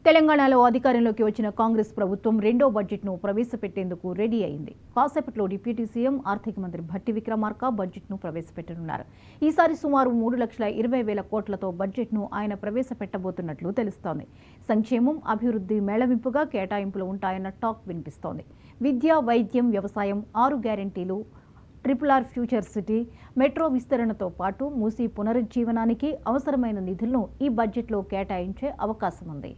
తెలంగాణలో అధికారంలోకి వచ్చిన కాంగ్రెస్ ప్రభుత్వం రెండో బడ్జెట్ను ప్రవేశపెట్టేందుకు రెడీ అయింది. కాసేపట్లో డిప్యూటీ సీఎం ఆర్థిక మంత్రి భట్టి విక్రమార్క బడ్జెట్ను ప్రవేశపెట్టనున్నారు. ఈసారి సుమారు 3,20,000 కోట్లతో బడ్జెట్ను ఆయన ప్రవేశపెట్టబోతున్నట్లు తెలుస్తోంది. సంక్షేమం, అభివృద్ధి మేళవింపుగా కేటాయింపులు ఉంటాయన్న టాక్ వినిపిస్తోంది. విద్య, వైద్యం, వ్యవసాయం, 6 గ్యారెంటీలు, RRR ఫ్యూచర్ సిటీ, మెట్రో విస్తరణతో పాటు మూసీ పునరుజ్జీవనానికి అవసరమైన నిధులను ఈ బడ్జెట్లో కేటాయించే అవకాశం ఉంది.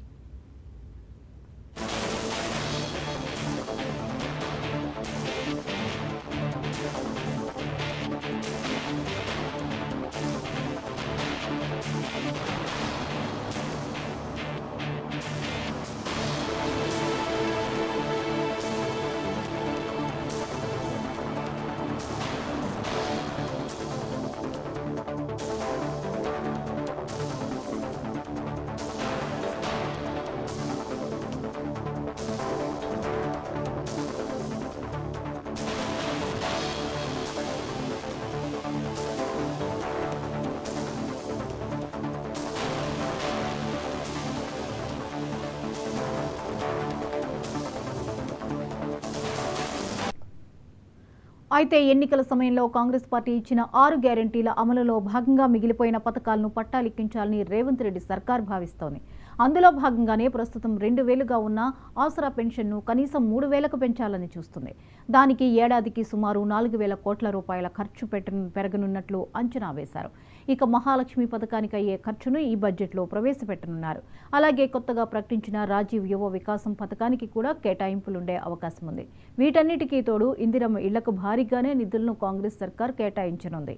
అయితే ఎన్నికల సమయంలో కాంగ్రెస్ పార్టీ ఇచ్చిన 6 గ్యారెంటీల అమలులో భాగంగా మిగిలిపోయిన పథకాలను పట్టాలెక్కించాలని రేవంత్ రెడ్డి సర్కార్ భావిస్తోంది. అందులో భాగంగానే ప్రస్తుతం 2,000గా ఉన్న ఆసరా పెన్షన్ను కనీసం 3,000కు పెంచాలని చూస్తుంది. దానికి ఏడాదికి సుమారు 4,000 కోట్ల రూపాయల ఖర్చు పెరగనున్నట్లు అంచనా వేశారు. ఇక మహాలక్ష్మి పథకానికి అయ్యే ఖర్చును ఈ బడ్జెట్లో ప్రవేశపెట్టనున్నారు. అలాగే కొత్తగా ప్రకటించిన రాజీవ్ యువ వికాసం పథకానికి కూడా కేటాయింపులుండే అవకాశం ఉంది. వీటన్నిటికీ తోడు ఇందిరమ్మ ఇళ్లకు భారీగానే నిధులను కాంగ్రెస్ సర్కార్ కేటాయించనుంది.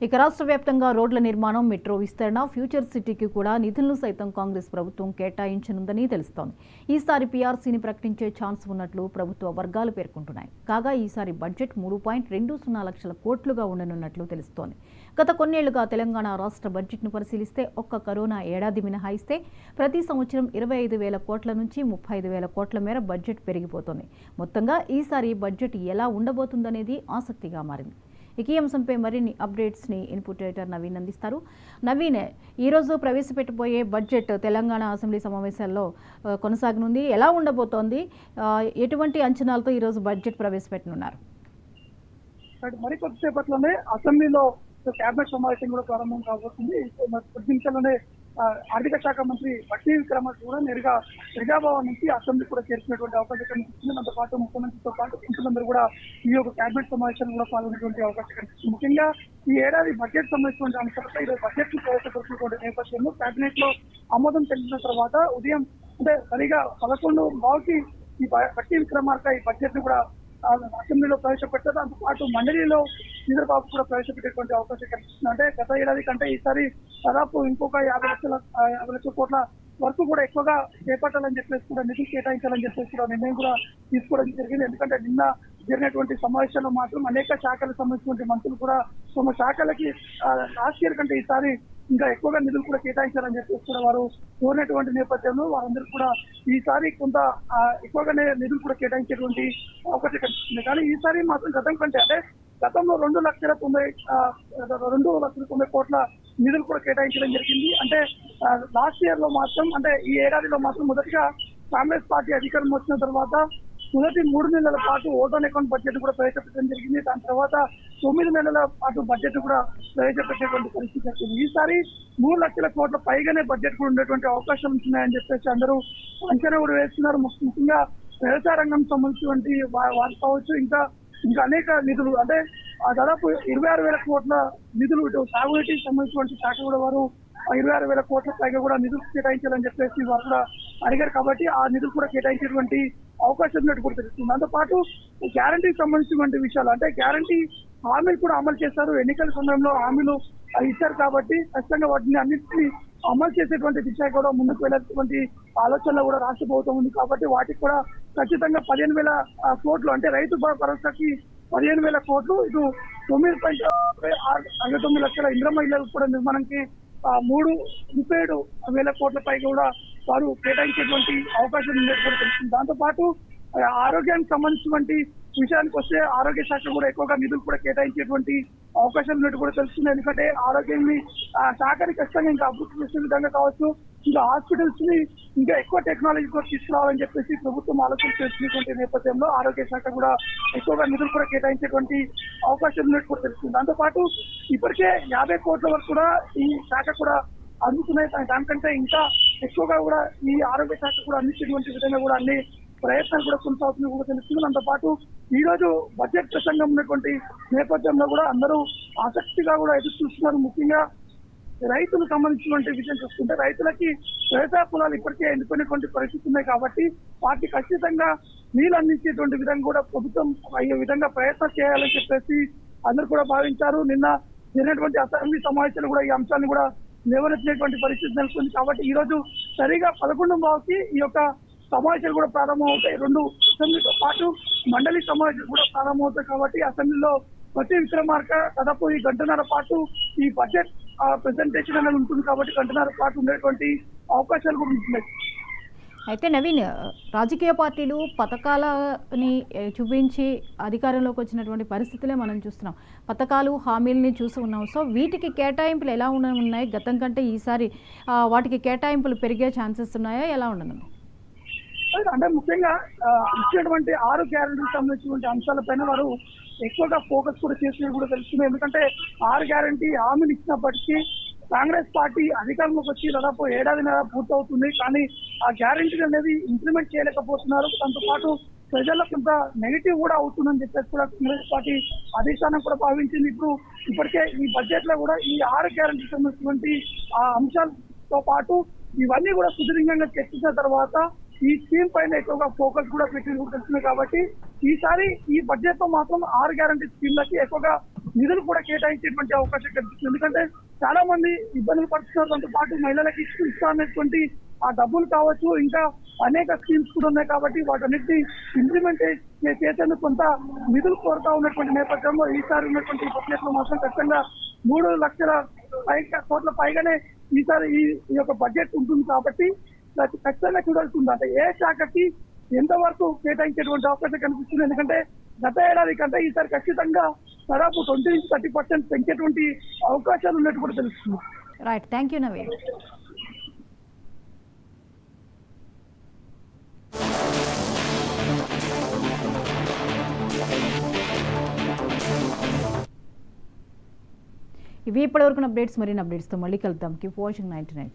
ఇక రాష్ట్ర వ్యాప్తంగా రోడ్ల నిర్మాణం, మెట్రో విస్తరణ, ఫ్యూచర్ సిటీకి కూడా నిధులను సైతం కాంగ్రెస్ ప్రభుత్వం కేటాయించనుందని తెలుస్తోంది. ఈసారి పీఆర్సీని ప్రకటించే ఛాన్స్ ఉన్నట్లు ప్రభుత్వ వర్గాలు పేర్కొంటున్నాయి. కాగా ఈసారి బడ్జెట్ 3.20 లక్షల కోట్లుగా ఉండనున్నట్లు తెలుస్తోంది. గత కొన్నేళ్లుగా తెలంగాణ రాష్ట్ర బడ్జెట్ను పరిశీలిస్తే ఒక్క కరోనా ఏడాది మినహాయిస్తే ప్రతి సంవత్సరం 25,000 కోట్ల నుంచి 35,000 కోట్ల మేర బడ్జెట్ పెరిగిపోతోంది. మొత్తంగా ఈసారి బడ్జెట్ ఎలా ఉండబోతుందనేది ఆసక్తిగా మారింది. ఈ అంశంపై మరిన్ని అప్డేట్స్ని ఇన్పుట్ ఎడిటర్ నవీన్ అందిస్తారు. నవీన్, ఈరోజు ప్రవేశపెట్టబోయే బడ్జెట్ తెలంగాణ అసెంబ్లీ సమావేశాల్లో కొనసాగనుంది. ఎలా ఉండబోతోంది? ఎటువంటి అంచనాలతో ఈరోజు బడ్జెట్ ప్రవేశపెట్టనున్నారు? మరికొద్దిసేపట్లోనే అసెంబ్లీలో కేబినెట్ సమావేశం కూడా ప్రారంభం కాబోతుంది. కొద్ది నిమిషాల్లోనే ఆర్థిక శాఖ మంత్రి భట్టి విక్రమార్క కూడా నేరుగా ప్రజాభవన్ నుంచి అసెంబ్లీ కూడా చేరుకునేటువంటి అవకాశం కనిపిస్తుంది. దాంతో పాటు ముఖ్యమంత్రితో పాటు మంత్రులందరూ కూడా ఈ యొక్క కేబినెట్ సమావేశంలో కూడా పాల్గొనేటువంటి అవకాశం కనిపిస్తుంది. ముఖ్యంగా ఈ ఏడాది బడ్జెట్ సంబంధించిన అంశాలపై ఈరోజు బడ్జెట్ ప్రవేశపెడుతున్నటువంటి నేపథ్యంలో కేబినెట్ లో ఆమోదం తెలిసిన తర్వాత ఉదయం అంటే సరిగా 11:15కి ఈ భట్టి విక్రమార్క ఈ బడ్జెట్ ను కూడా అసెంబ్లీలో ప్రవేశపెట్టారు. దాంతో పాటు మండలిలో చంద్రబాబు కూడా ప్రవేశపెట్టేటువంటి అవకాశం కనిపిస్తుంది. అంటే గత ఏడాది కంటే ఈసారి దాదాపు ఇంకొక 50 లక్షల కోట్ల వరకు కూడా ఎక్కువగా చేపట్టాలని చెప్పేసి కూడా నిధులు కేటాయించాలని చెప్పేసి కూడా నిర్ణయం కూడా తీసుకోవడం జరిగింది. ఎందుకంటే నిన్న జరిగినటువంటి సమావేశంలో మాత్రం అనేక శాఖలకు సంబంధించినటువంటి మంత్రులు కూడా తమ శాఖలకి లాస్ట్ ఇయర్ కంటే ఈసారి ఇంకా ఎక్కువగా నిధులు కూడా కేటాయించాలని చెప్పేసి కూడా వారు కోరినటువంటి నేపథ్యంలో వారందరూ కూడా ఈసారి కొంత ఎక్కువగానే నిధులు కూడా కేటాయించేటువంటి అవకాశం కనిపిస్తుంది. కానీ ఈసారి మాత్రం గతం కంటే అంటే గతంలో 2,90,000 కోట్ల నిధులు కూడా కేటాయించడం జరిగింది. అంటే లాస్ట్ ఇయర్ లో మాత్రం అంటే ఈ ఏడాదిలో మాత్రం మొదటిగా కాంగ్రెస్ పార్టీ అధికారం వచ్చిన తర్వాత మొదటి 3 నెలల పాటు ఓటాన్ అకౌంట్ బడ్జెట్ కూడా ప్రవేశపెట్టడం జరిగింది. దాని తర్వాత 9 నెలల పాటు బడ్జెట్ కూడా ప్రవేశపెట్టేటువంటి పరిస్థితి వచ్చింది. ఈసారి 3 లక్షల కోట్ల పైగానే బడ్జెట్ కూడా ఉండేటువంటి అవకాశం ఉంటున్నాయని చెప్పేసి అందరూ అంచనా కూడా వేస్తున్నారు. ముఖ్యంగా వ్యవసాయ రంగం సంబంధించినటువంటి వారు కావచ్చు, ఇంకా అనేక నిధులు అంటే దాదాపు 26,000 కోట్ల నిధులు ఇటు సాగునీటికి సంబంధించినటువంటి శాఖ కూడా వారు 26,000 కోట్ల పైగా కూడా నిధులు కేటాయించాలని చెప్పేసి వారు కూడా అడిగారు. కాబట్టి ఆ నిధులు కూడా కేటాయించేటువంటి అవకాశం ఉన్నట్టు కూడా తెలుస్తుంది. దాంతో పాటు గ్యారంటీకి సంబంధించినటువంటి విషయాలు అంటే గ్యారంటీ హామీలు కూడా అమలు చేశారు. ఎన్నికల సమయంలో హామీలు ఇచ్చారు కాబట్టి ఖచ్చితంగా వాటిని అన్నింటినీ అమలు చేసేటువంటి దిశ కూడా ముందుకు వెళ్ళేటువంటి ఆలోచనలో కూడా రాష్ట్ర ప్రభుత్వం ఉంది కాబట్టి వాటికి కూడా ఖచ్చితంగా 15,000 కోట్లు అంటే రైతు భరోసాకి 15,000 కోట్లు, ఇటు 9.69 లక్షల ఇంద్రమ్మ ఇళ్ల కూడా నిర్మాణానికి 37,000 కోట్ల పైగా కూడా వారు కేటాయించేటువంటి అవకాశం ఉందని కూడా తెలుస్తుంది. దాంతో పాటు ఆరోగ్యానికి సంబంధించినటువంటి విషయానికి వస్తే ఆరోగ్య శాఖ కూడా ఎక్కువగా నిధులు కూడా కేటాయించేటువంటి అవకాశం ఉన్నట్టు కూడా తెలుస్తుంది. ఎందుకంటే ఆరోగ్యాన్ని శాఖని ఖచ్చితంగా ఇంకా అభివృద్ధి చేసే విధంగా కావచ్చు, ఇంకా హాస్పిటల్స్ ని ఇంకా ఎక్కువ టెక్నాలజీ కూడా తీసుకురావాలని చెప్పేసి ప్రభుత్వం ఆలోచన చేస్తున్నటువంటి నేపథ్యంలో ఆరోగ్య శాఖ కూడా ఎక్కువగా నిధులు కూడా కేటాయించేటువంటి అవకాశం ఉన్నట్టు కూడా తెలుస్తుంది. దాంతోపాటు ఇప్పటికే 50 కోట్ల వరకు కూడా ఈ శాఖ కూడా అందుతున్నాయి. దానికంటే ఇంకా ఎక్కువగా కూడా ఈ ఆరోగ్య శాఖ కూడా అందించేటువంటి విధంగా కూడా అన్ని ప్రయత్నాలు కూడా కొనసాగుతున్నాయి కూడా తెలుస్తుంది. దాంతోపాటు ఈ రోజు బడ్జెట్ ప్రసంగం ఉన్నటువంటి నేపథ్యంలో కూడా అందరూ ఆసక్తిగా కూడా ఎదురు చూస్తున్నారు. ముఖ్యంగా రైతులకు సంబంధించినటువంటి విషయం చూస్తుంటే రైతులకి వ్యవసాయ పొలాలు ఇప్పటికే ఎండిపోయినటువంటి పరిస్థితి ఉన్నాయి కాబట్టి వాటికి ఖచ్చితంగా నీళ్ళు అందించేటువంటి విధంగా కూడా ప్రభుత్వం అయ్యే విధంగా ప్రయత్నం చేయాలని చెప్పేసి అందరూ కూడా భావించారు. నిన్న జరిగినటువంటి అసెంబ్లీ సమావేశాలు కూడా ఈ అంశాన్ని కూడా లేవనెత్తినటువంటి పరిస్థితి నెలకొంది. కాబట్టి ఈ రోజు సరిగా 11:15కి ఈ యొక్క సమావేశాలు కూడా ప్రారంభమవుతాయి. 2 అసెంబ్లీతో పాటు మండలి సమావేశాలు కూడా ప్రారంభమవుతాయి. కాబట్టి అసెంబ్లీలో ప్రతి విక్రమార్క దాదాపు ఈ గంటన్నర పాటు ఈ బడ్జెట్ ప్రెజెంటేషన్ అనేది ఉంటుంది కాబట్టి గంటన్నర పాటు ఉండేటువంటి అవకాశాలు కూడా ఉంటున్నాయి. అయితే నవీన్, రాజకీయ పార్టీలు పథకాలని చూపించి అధికారంలోకి వచ్చినటువంటి పరిస్థితులే మనం చూస్తున్నాం. పథకాలు హామీలని చూసి ఉన్నాం. సో వీటికి కేటాయింపులు ఎలా ఉన్నాయి? గతం కంటే ఈసారి వాటికి కేటాయింపులు పెరిగే ఛాన్సెస్ ఉన్నాయా? ఎలా ఉండను? అంటే ముఖ్యంగా ఇచ్చినటువంటి 6 గ్యారెంటీకి సంబంధించినటువంటి అంశాలపైన వారు ఎక్కువగా ఫోకస్ కూడా చేసినట్టు కూడా తెలుస్తుంది. ఎందుకంటే 6 గ్యారెంటీ హామీలు ఇచ్చినప్పటికీ కాంగ్రెస్ పార్టీ అధికారంలోకి వచ్చి దాదాపు 1.5 ఏడాది పూర్తవుతుంది. కానీ ఆ గ్యారెంటీలు అనేది ఇంప్లిమెంట్ చేయలేకపోతున్నారు. దాంతో పాటు ప్రజల్లో కొంత నెగిటివ్ కూడా అవుతుందని చెప్పేసి కూడా కాంగ్రెస్ పార్టీ అధిష్టానం కూడా భావించింది. ఇప్పటికే ఈ బడ్జెట్ లో కూడా ఈ 6 గ్యారెంటీకి సంబంధించినటువంటి ఆ అంశాలతో పాటు ఇవన్నీ కూడా సుదీర్ఘంగా చర్చించిన తర్వాత ఈ స్కీమ్ పైన ఎక్కువగా ఫోకస్ కూడా పెట్టి తెలుస్తుంది. కాబట్టి ఈసారి ఈ బడ్జెట్ లో మాత్రం 6 గ్యారంటీ స్కీమ్లకి ఎక్కువగా నిధులు కూడా కేటాయించేటువంటి అవకాశం కనిపిస్తుంది. ఎందుకంటే చాలా మంది ఇబ్బందులు పడుతున్నారు. దాంతో పాటు మహిళలకు ఇస్తున్నటువంటి ఆ డబ్బులు కావచ్చు, ఇంకా అనేక స్కీమ్స్ కూడా ఉన్నాయి. కాబట్టి వాటన్నిటిని ఇంప్లిమెంట్ చేసేందుకు కొంత నిధులు కోరుతా ఉన్నటువంటి నేపథ్యంలో ఈసారి ఉన్నటువంటి బడ్జెట్ లో మాత్రం ఖచ్చితంగా 3 లక్షల కోట్ల పైగానే ఈసారి ఈ యొక్క బడ్జెట్ ఉంటుంది. కాబట్టి ఖచ్చితంగా చూడాల్సింది అంటే ఏ శాఖకి ఎంతవరకు కేటాయించేటువంటి అవకాశం కనిపిస్తుంది. ఎందుకంటే గత ఏడాది కంటే ఈసారి ఖచ్చితంగా దాదాపు 20-30% పెంచేటువంటి అవకాశాలు ఉన్నట్టు కూడా తెలుస్తుంది. Right, thank you Naveen. ఇవి ఇప్పటివరకు అప్డేట్స్. మరిన్ని అప్డేట్స్తో మళ్ళీ కలుద్దాం. Keep watching 99.